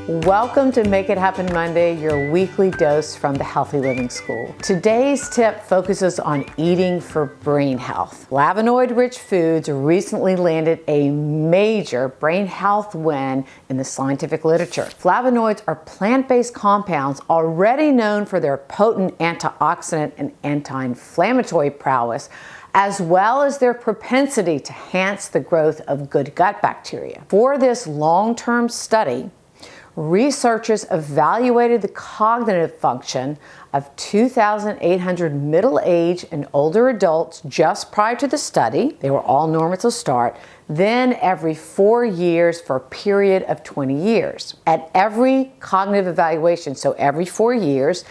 Welcome to Make It Happen Monday, your weekly dose from the Healthy Living School. Today's tip focuses on eating for brain health. Flavonoid-rich foods recently landed a major brain health win in the scientific literature. Flavonoids are plant-based compounds already known for their potent antioxidant and anti-inflammatory prowess, as well as their propensity to enhance the growth of good gut bacteria. For this long-term study, researchers evaluated the cognitive function of 2,800 middle-aged and older adults just prior to the study. They were all normal to start. Then every 4 years for a period of 20 years. At every cognitive evaluation, so every 4 years,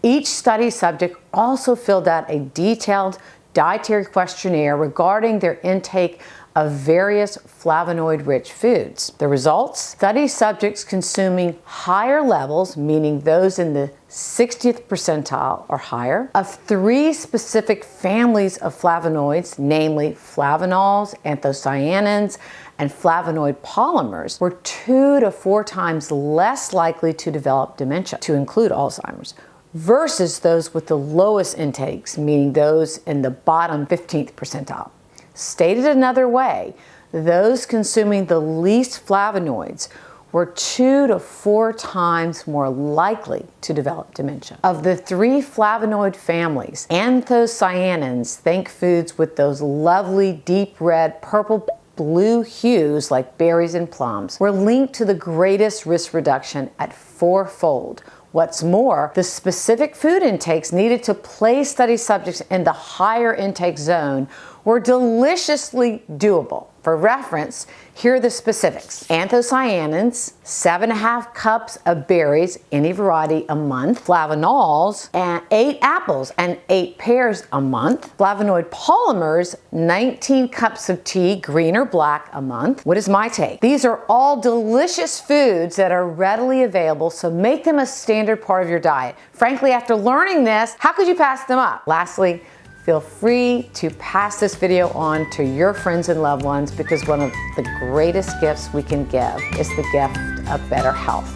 each study subject also filled out a detailed dietary questionnaire regarding their intake of various flavonoid-rich foods. The results? Study subjects consuming higher levels, meaning those in the 60th percentile or higher, of 3 specific families of flavonoids, namely Flavonols, Anthocyanins, and Flavonoid Polymers, were 2 to 4 times less likely to develop dementia, to include Alzheimer's, versus those with the lowest intakes, meaning those in the bottom 15th percentile. Stated another way, those consuming the least flavonoids were 2 to 4 times more likely to develop dementia. Of the 3 flavonoid families, Anthocyanins, think foods with those lovely deep red, purple, blue hues like berries and plums, were linked to the greatest risk reduction at 4-fold. What's more, the specific food intakes needed to place study subjects in the higher intake zone were deliciously doable. For reference, here are the specifics. Anthocyanins, 7.5 cups of berries, any variety, a month. Flavonols, and 8 apples and 8 pears a month. Flavonoid polymers, 19 cups of tea, green or black, a month. What is my take? These are all delicious foods that are readily available, so make them a standard part of your diet. Frankly, after learning this, how could you pass them up? Lastly, feel free to pass this video on to your friends and loved ones, because one of the greatest gifts we can give is the gift of better health.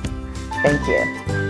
Thank you.